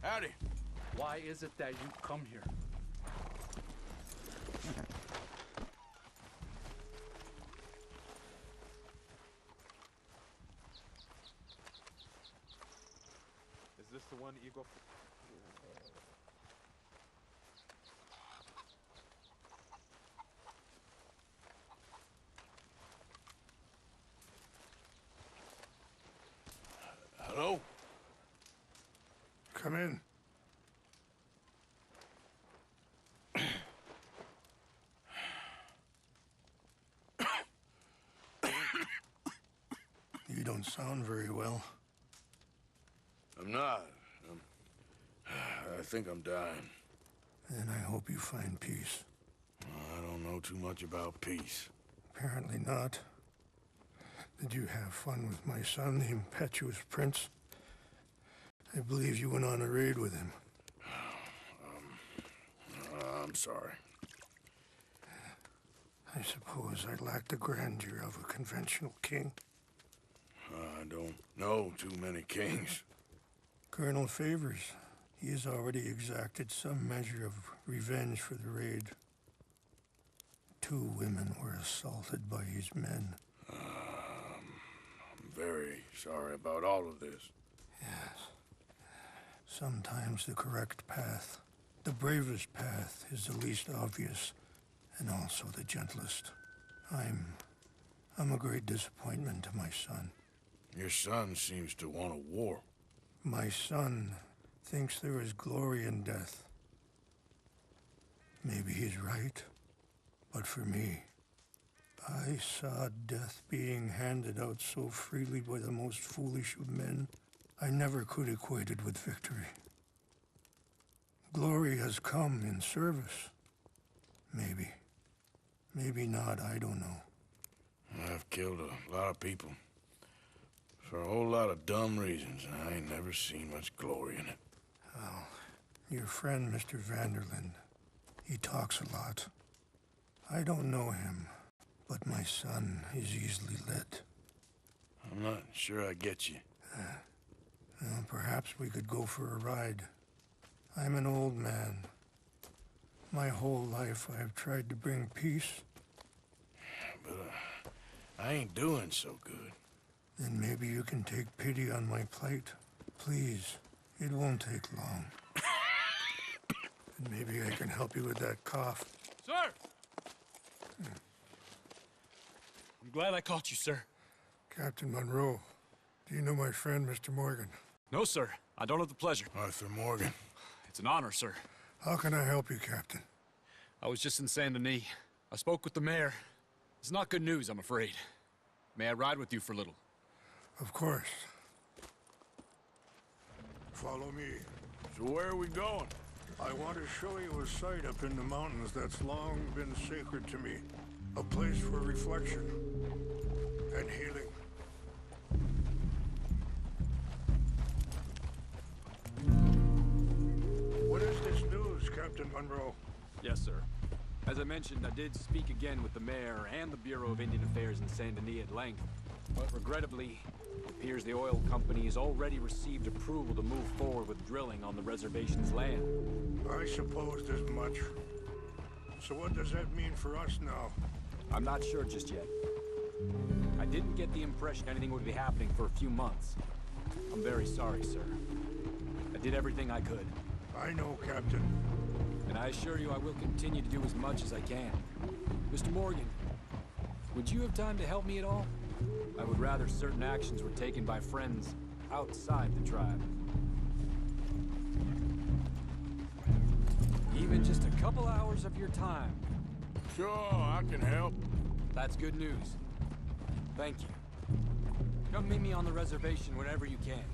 Howdy. Why is it that you come here? Is this the one that you go for? Hello? Come in. You don't sound very well. I'm not. I think I'm dying. Then I hope you find peace. I don't know too much about peace. Apparently not. Did you have fun with my son, the impetuous prince? I believe you went on a raid with him. I'm sorry. I suppose I lack the grandeur of a conventional king. I don't know too many kings. Colonel Favors, he has already exacted some measure of revenge for the raid. 2 women were assaulted by his men. I'm very sorry about all of this. Yes. Sometimes the correct path, the bravest path, is the least obvious, and also the gentlest. I'm a great disappointment to my son. Your son seems to want a war. My son thinks there is glory in death. Maybe he's right, but for me, I saw death being handed out so freely by the most foolish of men, I never could equate it with victory. Glory has come in service. Maybe. Maybe not, I don't know. I've killed a lot of people. For a whole lot of dumb reasons, and I ain't never seen much glory in it. Well, your friend, Mr. Vanderlyn, he talks a lot. I don't know him, but my son is easily led. I'm not sure I get you. Well, perhaps we could go for a ride. I'm an old man. My whole life I've tried to bring peace. But I ain't doing so good. Then maybe you can take pity on my plight. Please, it won't take long. And maybe I can help you with that cough. Sir! I'm glad I caught you, sir. Captain Monroe, do you know my friend, Mr. Morgan? No, sir. I don't have the pleasure. Arthur Morgan. It's an honor, sir. How can I help you, Captain? I was just in Saint Denis. I spoke with the mayor. It's not good news, I'm afraid. May I ride with you for a little? Of course. Follow me. So where are we going? I want to show you a site up in the mountains that's long been sacred to me. A place for reflection and healing. What is this news, Captain Monroe? Yes, sir. As I mentioned, I did speak again with the mayor and the Bureau of Indian Affairs in Saint Denis at length. But regrettably, it appears the oil company has already received approval to move forward with drilling on the reservation's land. I supposed as much. So what does that mean for us now? I'm not sure just yet. I didn't get the impression anything would be happening for a few months. I'm very sorry, sir. I did everything I could. I know, Captain. And I assure you I will continue to do as much as I can. Mr. Morgan, would you have time to help me at all? I would rather certain actions were taken by friends outside the tribe. Even just a couple hours of your time. Sure, I can help. That's good news. Thank you. Come meet me on the reservation whenever you can.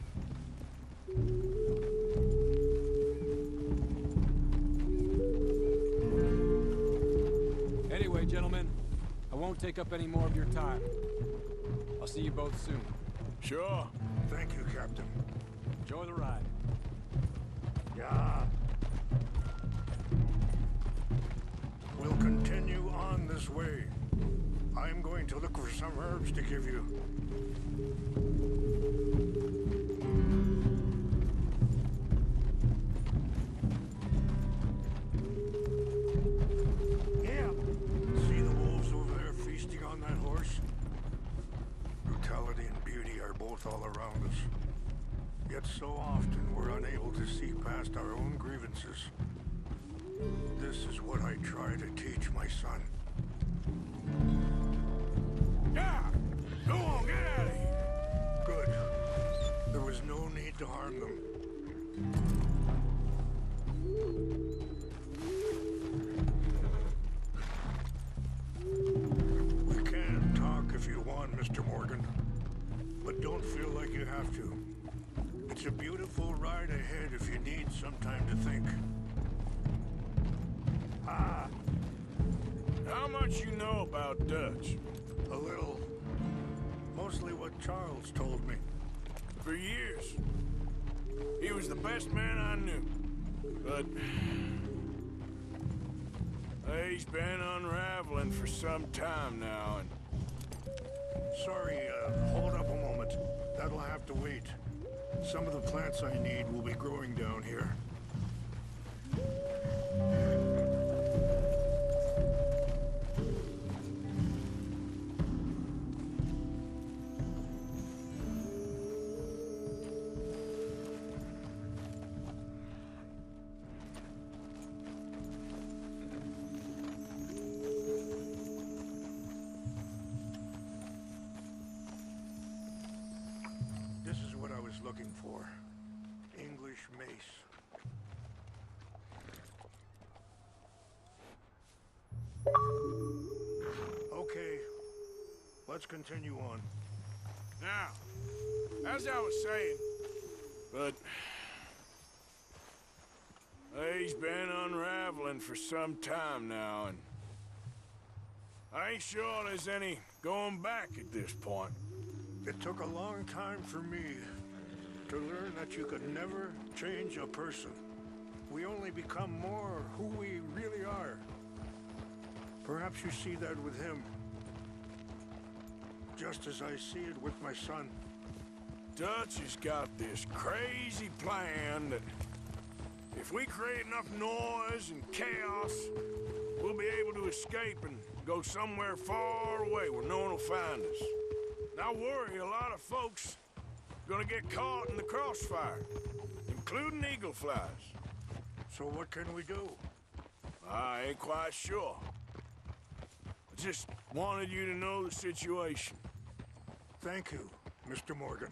Anyway, gentlemen, I won't take up any more of your time. I'll see you both soon. Sure. Thank you, Captain. Enjoy the ride. Yeah. We'll continue on this way. I'm going to look for some herbs to give you. Yet so often we're unable to see past our own grievances. This is what I try to teach my son. Yeah! Go on, get out of here! Good. There was no need to harm them. We can talk if you want, Mr. Morgan. But don't feel like you have to. It's a beautiful ride ahead if you need some time to think. How much you know about Dutch? A little. Mostly what Charles told me. For years. He was the best man I knew. But... he's been unraveling for some time now, and... Sorry, hold up a moment. That'll have to wait. Some of the plants I need will be growing down here. This is what I was looking for. English mace. Okay, let's continue on. Now, as I was saying, but... he's been unraveling for some time now, and... I ain't sure there's any going back at this point. It took a long time for me to learn that you could never change a person. We only become more who we really are. Perhaps you see that with him. Just as I see it with my son. Dutch has got this crazy plan that if we create enough noise and chaos, we'll be able to escape and go somewhere far away where no one will find us. And I worry a lot of folks are gonna get caught in the crossfire, including eagle flies. So what can we do? I ain't quite sure. I just wanted you to know the situation. Thank you, Mr. Morgan.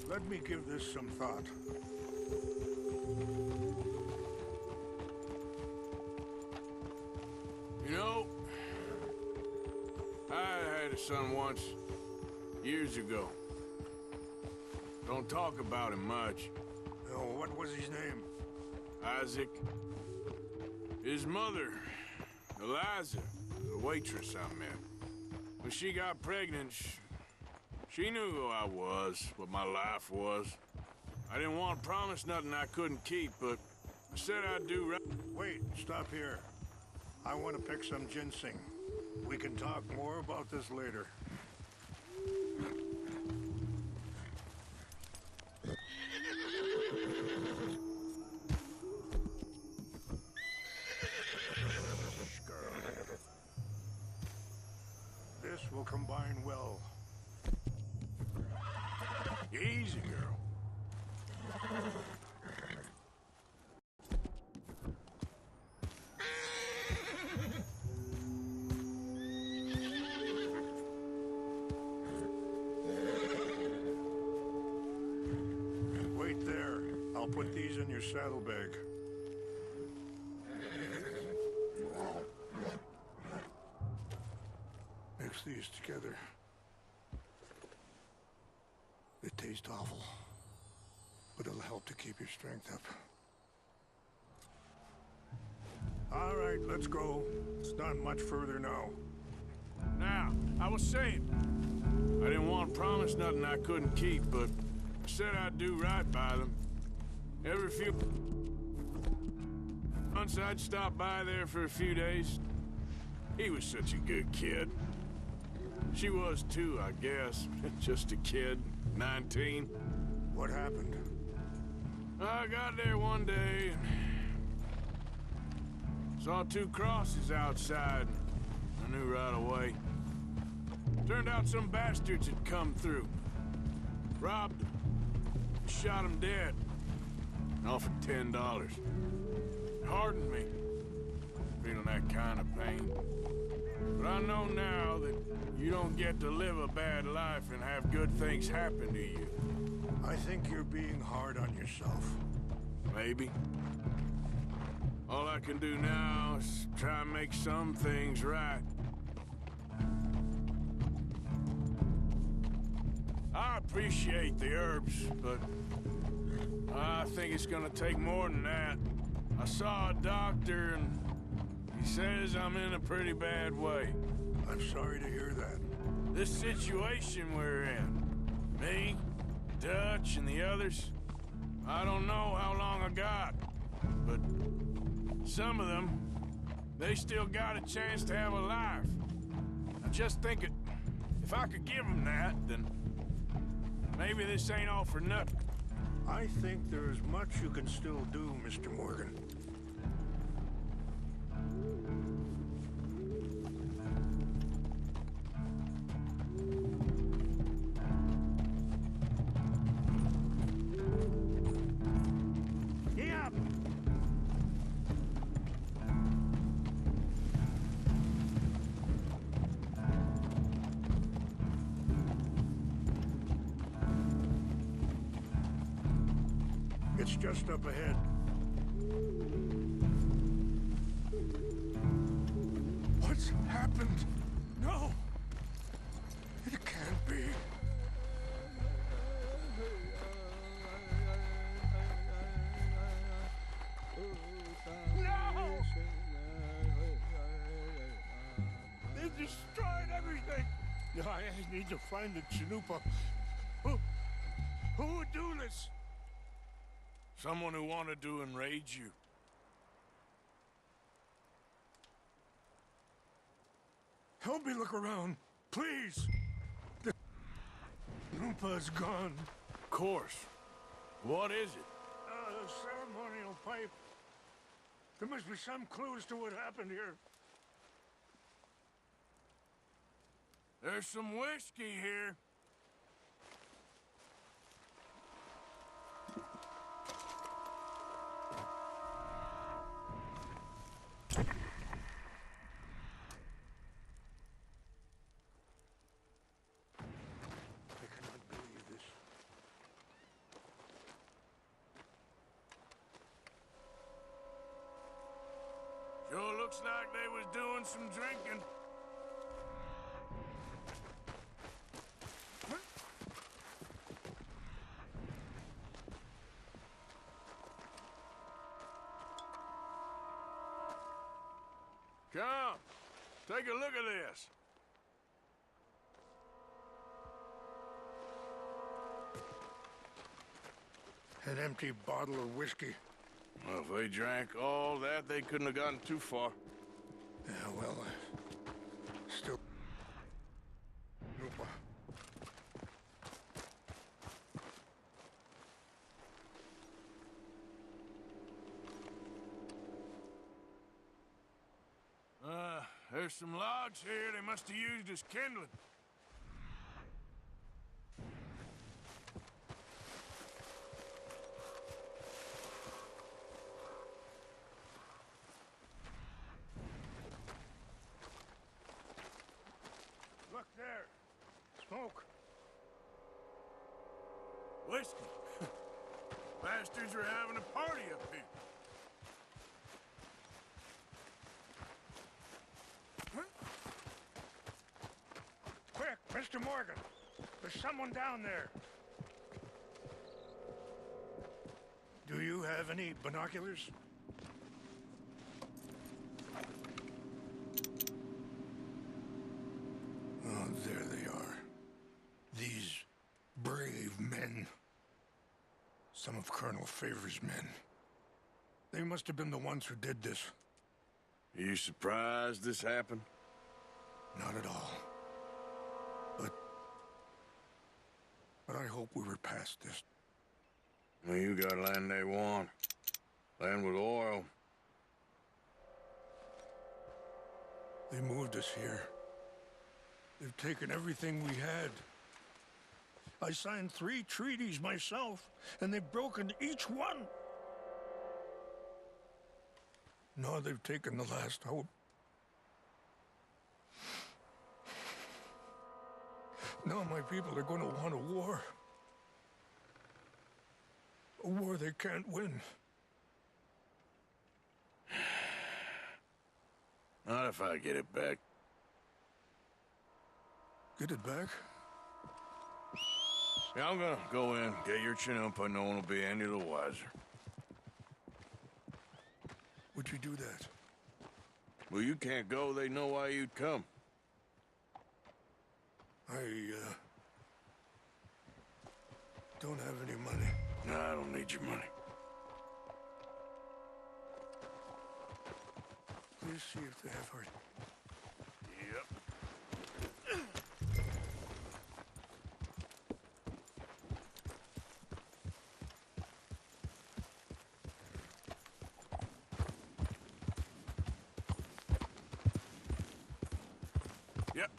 Let me give this some thought. You know, I had a son once, years ago. Don't talk about him much. Oh, what was his name? Isaac. His mother, Eliza, was a waitress I met. When she got pregnant, she knew who I was, what my life was. I didn't want to promise nothing I couldn't keep, but I said I'd do right. Wait, stop here. I want to pick some ginseng. We can talk more about this later. This will combine well. Easy, girl. Wait there. I'll put these in your saddlebag. Mix these together. They taste awful, but it'll help to keep your strength up. All right, let's go. It's not much further now. Now, I was saying, I didn't want to promise nothing I couldn't keep, but I said I'd do right by them. Every few months I'd stop by there for a few days. He was such a good kid. She was too, I guess. Just a kid, 19. What happened? I got there one day and saw two crosses outside. I knew right away. Turned out some bastards had come through. Robbed them. shot him dead. And offered $10. Hardened me, feeling that kind of pain. But I know now that you don't get to live a bad life and have good things happen to you. I think you're being hard on yourself. Maybe. All I can do now is try and make some things right. I appreciate the herbs, but I think it's gonna take more than that. I saw a doctor and he says I'm in a pretty bad way. I'm sorry to hear that. This situation we're in, me, Dutch, and the others, I don't know how long I got, but some of them, they still got a chance to have a life. I just think if I could give them that, then maybe this ain't all for nothing. I think there's much you can still do, Mr. Morgan. It's just up ahead. What's happened? No! It can't be. No! They've destroyed everything! I need to find the Chanupa. Who would do this? Someone who wanted to enrage you. Help me look around, please. The Chanupa's gone. Of course. What is it? The ceremonial pipe. There must be some clues to what happened here. There's some whiskey here. Sure looks like they was doing some drinking. Come, take a look at this. An empty bottle of whiskey. Well, if they drank all that, they couldn't have gotten too far. Yeah, well, still... There's some logs here they must have used as kindling. Look there. Smoke. Whiskey. Bastards are having a party up here. Quick, Mr. Morgan. There's someone down there. Do you have any binoculars? Oh, there they are. These brave men. Some of Colonel Favor's men. They must have been the ones who did this. Are you surprised this happened? Not at all. But I hope we were past this. Well, you got land they want. Land with oil. They moved us here. They've taken everything we had. I signed 3 treaties myself, and they've broken each one. Now they've taken the last hope. Now my people are going to want a war. A war they can't win. Not if I get it back. Get it back? Yeah, I'm gonna go in, get your chinampa, no one will be any the wiser. Would you do that? Well, you can't go, they know why you'd come. I, don't have any money. No, I don't need your money. Please see if they have heart. Yep. Yep.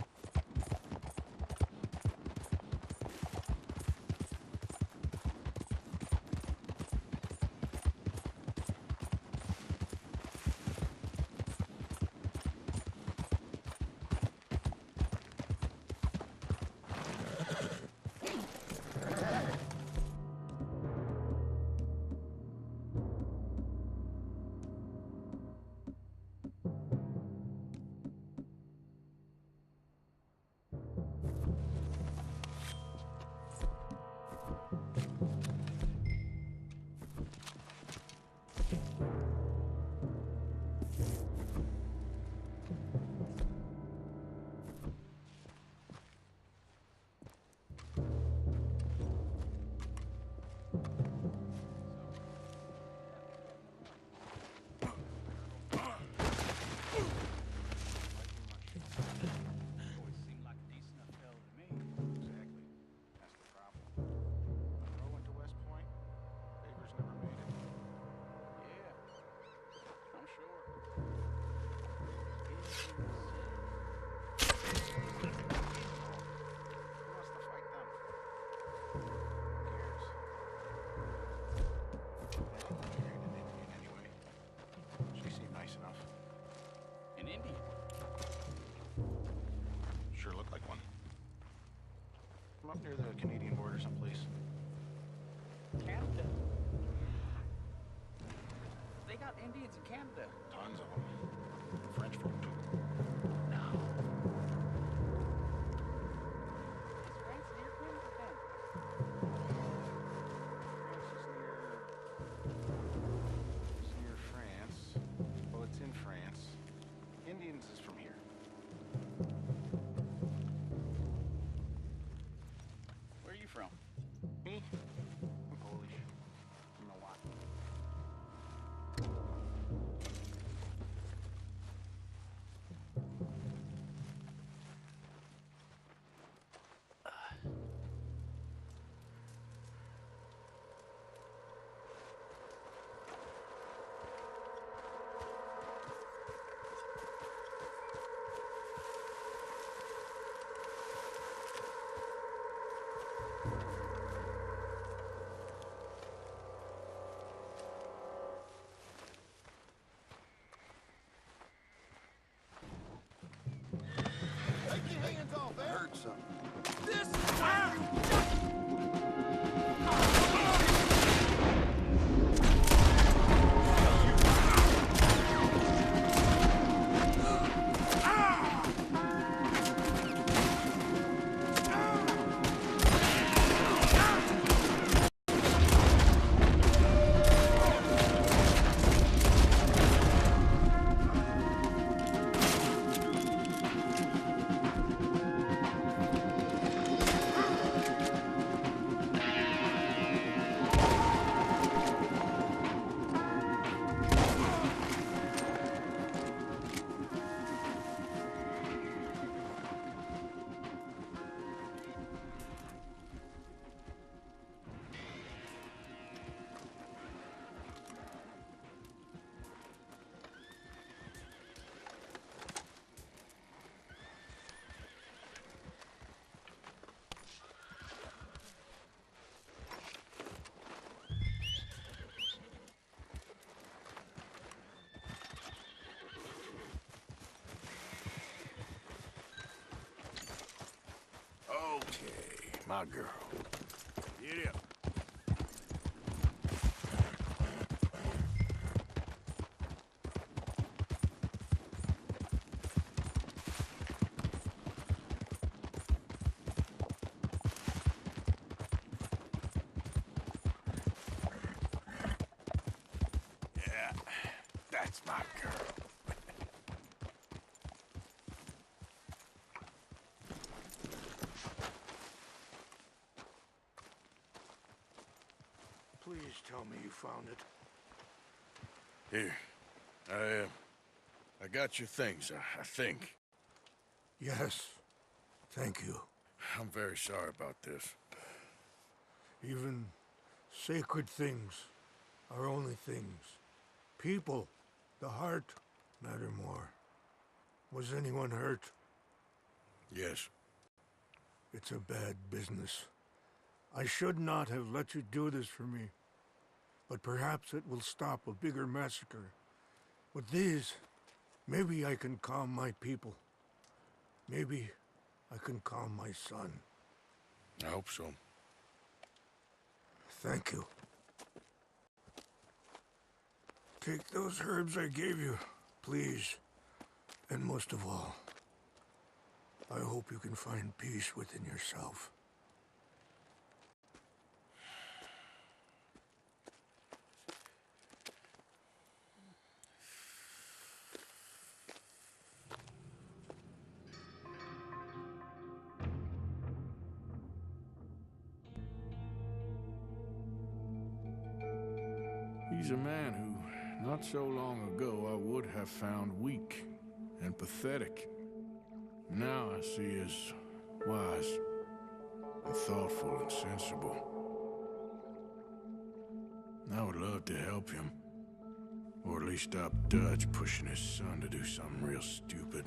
Up near the Canadian border someplace. Canada? They got Indians in Canada. Tons of them. French folk too. No. Is France near Canada then? It's near France. Well, it's in France. Indians is from here. Where are you from? Me? I'm Polish. You know what? my girl. Get up. Yeah, that's my girl. Please tell me you found it. Here, I got your things, I think. Yes. Thank you. I'm very sorry about this. Even sacred things are only things. People, the heart, matter more. Was anyone hurt? Yes. It's a bad business. I should not have let you do this for me. But perhaps it will stop a bigger massacre. With these, maybe I can calm my people. Maybe I can calm my son. I hope so. Thank you. Take those herbs I gave you, please. And most of all, I hope you can find peace within yourself. He's a man who, not so long ago, I would have found weak and pathetic. Now I see as wise and thoughtful and sensible. I would love to help him, or at least stop Dutch pushing his son to do something real stupid.